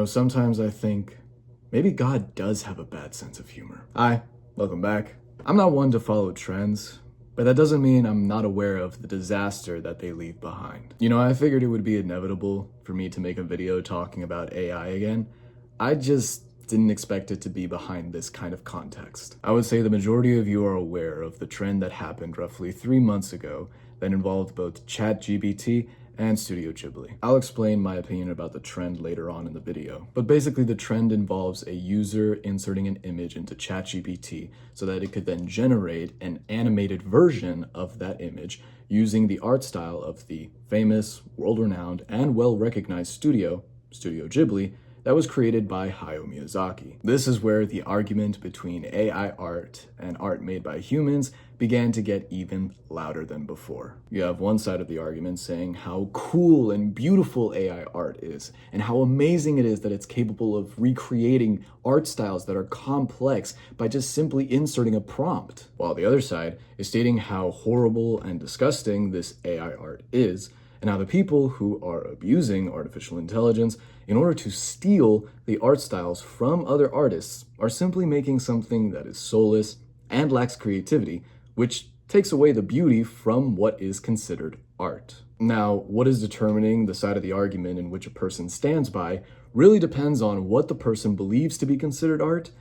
Sometimes I think maybe God does have a bad sense of humor. Hi, welcome back. I'm not one to follow trends, but that doesn't mean I'm not aware of the disaster that they leave behind. I figured it would be inevitable for me to make a video talking about AI again. I just didn't expect it to be behind this kind of context. I would say the majority of you are aware of the trend that happened roughly 3 months ago that involved both ChatGPT and Studio Ghibli. I'll explain my opinion about the trend later on in the video. But basically the trend involves a user inserting an image into ChatGPT so that it could then generate an animated version of that image using the art style of the famous, world-renowned, and well-recognized Studio Ghibli, that was created by Hayao Miyazaki. This is where the argument between AI art and art made by humans began to get even louder than before. You have one side of the argument saying how cool and beautiful AI art is, and how amazing it is that it's capable of recreating art styles that are complex by just simply inserting a prompt, while the other side is stating how horrible and disgusting this AI art is, and how the people who are abusing artificial intelligence in order to steal the art styles from other artists are simply making something that is soulless and lacks creativity, which takes away the beauty from what is considered art. Now, what is determining the side of the argument in which a person stands by really depends on what the person believes to be considered art,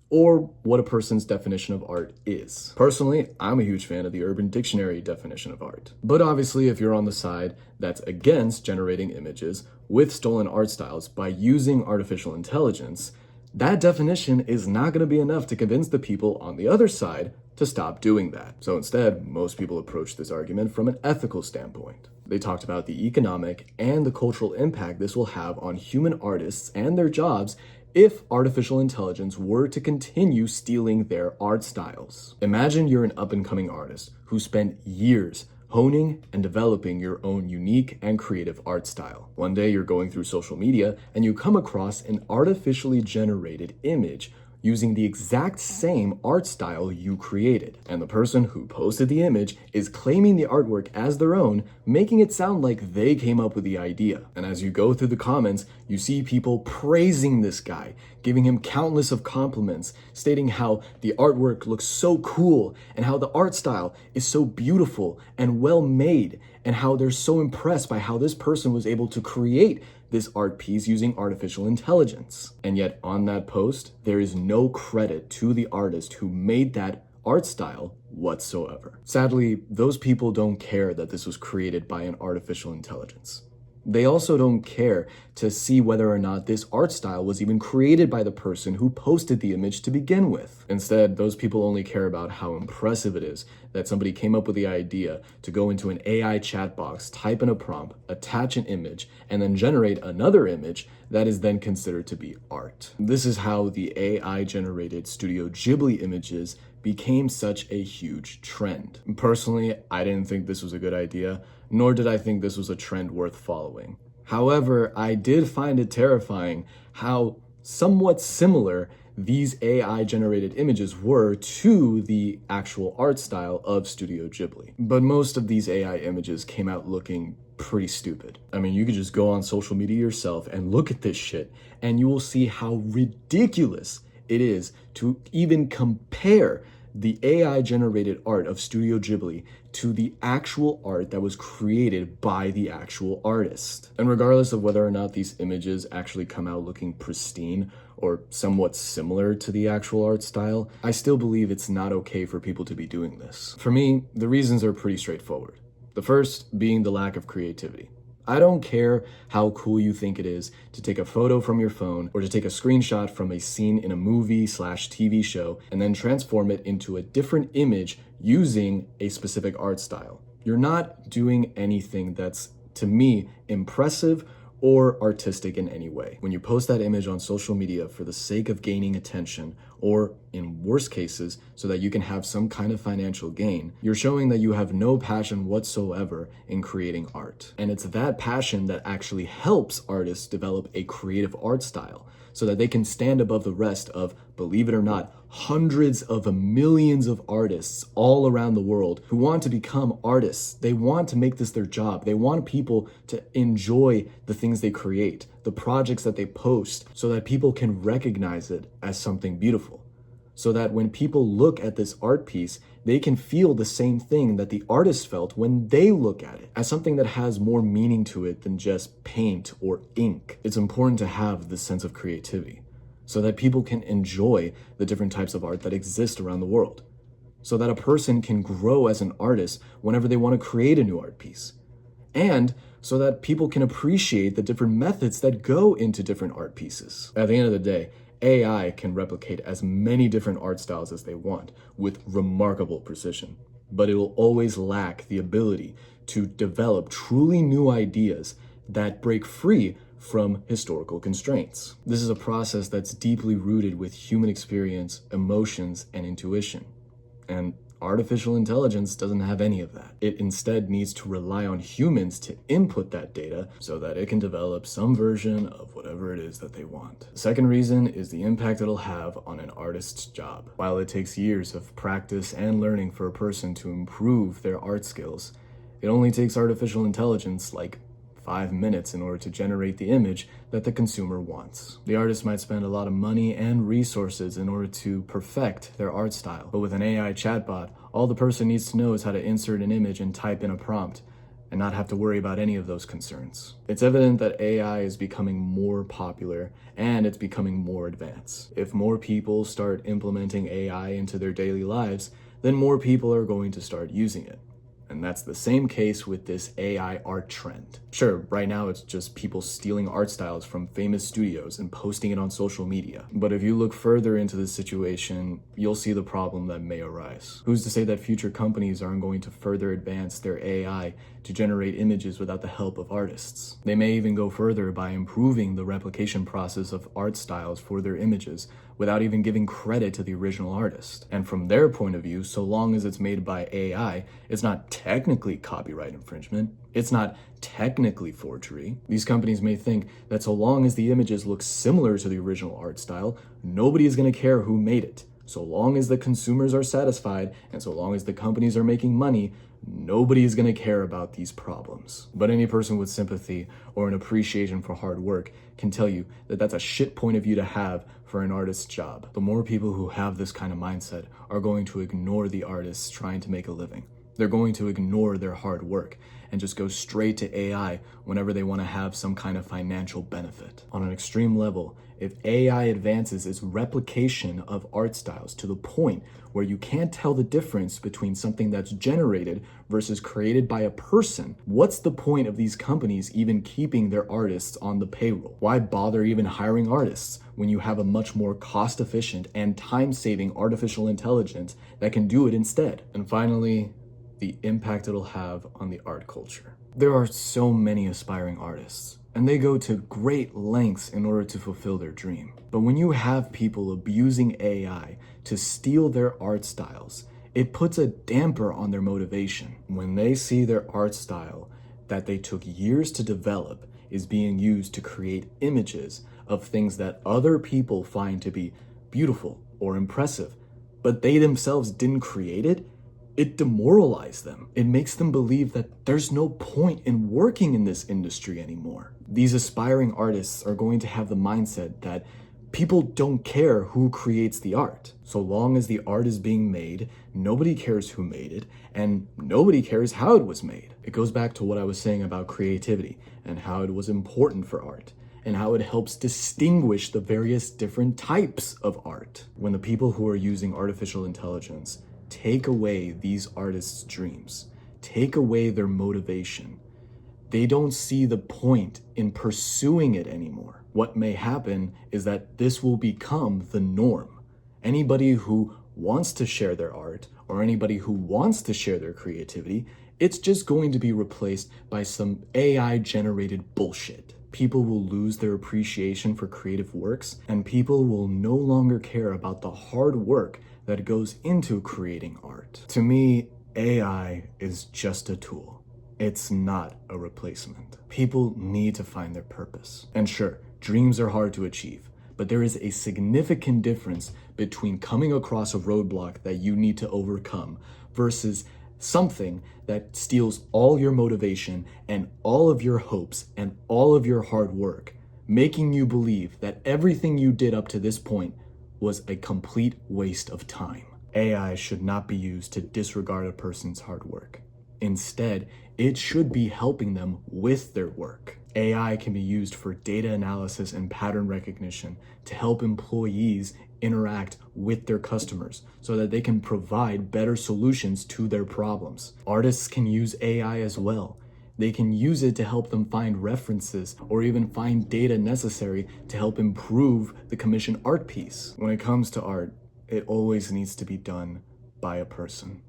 or what a person's definition of art is. Personally, I'm a huge fan of the Urban Dictionary definition of art. But obviously, if you're on the side that's against generating images with stolen art styles by using artificial intelligence, that definition is not going to be enough to convince the people on the other side to stop doing that. So instead, most people approach this argument from an ethical standpoint. They talked about the economic and the cultural impact this will have on human artists and their jobs if artificial intelligence were to continue stealing their art styles. Imagine you're an up-and-coming artist who spent years honing and developing your own unique and creative art style. One day you're going through social media and you come across an artificially generated image using the exact same art style you created. And the person who posted the image is claiming the artwork as their own, making it sound like they came up with the idea. And as you go through the comments, you see people praising this guy, giving him countless of compliments, stating how the artwork looks so cool and how the art style is so beautiful and well made, and how they're so impressed by how this person was able to create this art piece using artificial intelligence. And yet on that post, there is no credit to the artist who made that art style whatsoever. Sadly, those people don't care that this was created by an artificial intelligence. They also don't care to see whether or not this art style was even created by the person who posted the image to begin with. Instead, those people only care about how impressive it is that somebody came up with the idea to go into an AI chat box, type in a prompt, attach an image, and then generate another image that is then considered to be art. This is how the AI-generated Studio Ghibli images became such a huge trend. Personally, I didn't think this was a good idea, nor did I think this was a trend worth following. However, I did find it terrifying how somewhat similar these AI-generated images were to the actual art style of Studio Ghibli. But most of these AI images came out looking pretty stupid. I mean, you could just go on social media yourself and look at this shit, and you will see how ridiculous it is to even compare the AI-generated art of Studio Ghibli to the actual art that was created by the actual artist. And regardless of whether or not these images actually come out looking pristine or somewhat similar to the actual art style, I still believe it's not okay for people to be doing this. For me, the reasons are pretty straightforward. The first being the lack of creativity. I don't care how cool you think it is to take a photo from your phone or to take a screenshot from a scene in a movie/TV show and then transform it into a different image using a specific art style. You're not doing anything that's, to me, impressive or artistic in any way. When you post that image on social media for the sake of gaining attention, or in worst cases, so that you can have some kind of financial gain, you're showing that you have no passion whatsoever in creating art. And it's that passion that actually helps artists develop a creative art style, so that they can stand above the rest of, believe it or not, hundreds of millions of artists all around the world who want to become artists. They want to make this their job. They want people to enjoy the things they create, the projects that they post, so that people can recognize it as something beautiful. So that when people look at this art piece, they can feel the same thing that the artist felt when they look at it, as something that has more meaning to it than just paint or ink. It's important to have this sense of creativity, so that people can enjoy the different types of art that exist around the world, so that a person can grow as an artist whenever they want to create a new art piece, and so that people can appreciate the different methods that go into different art pieces. At the end of the day, AI can replicate as many different art styles as they want with remarkable precision, but it will always lack the ability to develop truly new ideas that break free from historical constraints. This is a process that's deeply rooted with human experience, emotions, and intuition. And artificial intelligence doesn't have any of that. It instead needs to rely on humans to input that data so that it can develop some version of whatever it is that they want. The second reason is the impact it'll have on an artist's job. While it takes years of practice and learning for a person to improve their art skills, it only takes artificial intelligence like 5 minutes in order to generate the image that the consumer wants. The artist might spend a lot of money and resources in order to perfect their art style, but with an AI chatbot, all the person needs to know is how to insert an image and type in a prompt, and not have to worry about any of those concerns. It's evident that AI is becoming more popular and it's becoming more advanced. If more people start implementing AI into their daily lives, then more people are going to start using it. And that's the same case with this AI art trend. Sure, right now it's just people stealing art styles from famous studios and posting it on social media. But if you look further into this situation, you'll see the problem that may arise. Who's to say that future companies aren't going to further advance their AI to generate images without the help of artists? They may even go further by improving the replication process of art styles for their images without even giving credit to the original artist. And from their point of view, so long as it's made by AI, it's not technically copyright infringement. It's not technically forgery. These companies may think that so long as the images look similar to the original art style, nobody is going to care who made it. So long as the consumers are satisfied and so long as the companies are making money, nobody is going to care about these problems. But any person with sympathy or an appreciation for hard work can tell you that that's a shit point of view to have for an artist's job. The more people who have this kind of mindset are going to ignore the artists trying to make a living. They're going to ignore their hard work and just go straight to AI whenever they want to have some kind of financial benefit. On an extreme level, if AI advances its replication of art styles to the point where you can't tell the difference between something that's generated versus created by a person, what's the point of these companies even keeping their artists on the payroll? Why bother even hiring artists when you have a much more cost-efficient and time-saving artificial intelligence that can do it instead? And finally, the impact it'll have on the art culture. There are so many aspiring artists, and they go to great lengths in order to fulfill their dream. But when you have people abusing AI to steal their art styles, it puts a damper on their motivation. When they see their art style that they took years to develop is being used to create images of things that other people find to be beautiful or impressive, but they themselves didn't create it, it demoralizes them. It makes them believe that there's no point in working in this industry anymore. These aspiring artists are going to have the mindset that people don't care who creates the art. So long as the art is being made, nobody cares who made it, and nobody cares how it was made. It goes back to what I was saying about creativity and how it was important for art, and how it helps distinguish the various different types of art. When the people who are using artificial intelligence take away these artists' dreams, take away their motivation, they don't see the point in pursuing it anymore. What may happen is that this will become the norm. Anybody who wants to share their art or anybody who wants to share their creativity, it's just going to be replaced by some AI-generated bullshit. People will lose their appreciation for creative works, and people will no longer care about the hard work that goes into creating art. To me, AI is just a tool. It's not a replacement. People need to find their purpose. And sure, dreams are hard to achieve, but there is a significant difference between coming across a roadblock that you need to overcome versus something that steals all your motivation and all of your hopes and all of your hard work, making you believe that everything you did up to this point was a complete waste of time. AI should not be used to disregard a person's hard work. Instead, it should be helping them with their work. AI can be used for data analysis and pattern recognition to help employees interact with their customers so that they can provide better solutions to their problems. Artists can use AI as well. They can use it to help them find references or even find data necessary to help improve the commissioned art piece. When it comes to art, it always needs to be done by a person,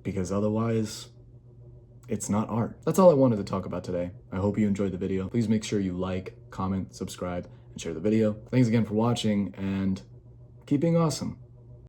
because otherwise, it's not art. That's all I wanted to talk about today. I hope you enjoyed the video. Please make sure you like, comment, subscribe, and share the video. Thanks again for watching, and keep being awesome.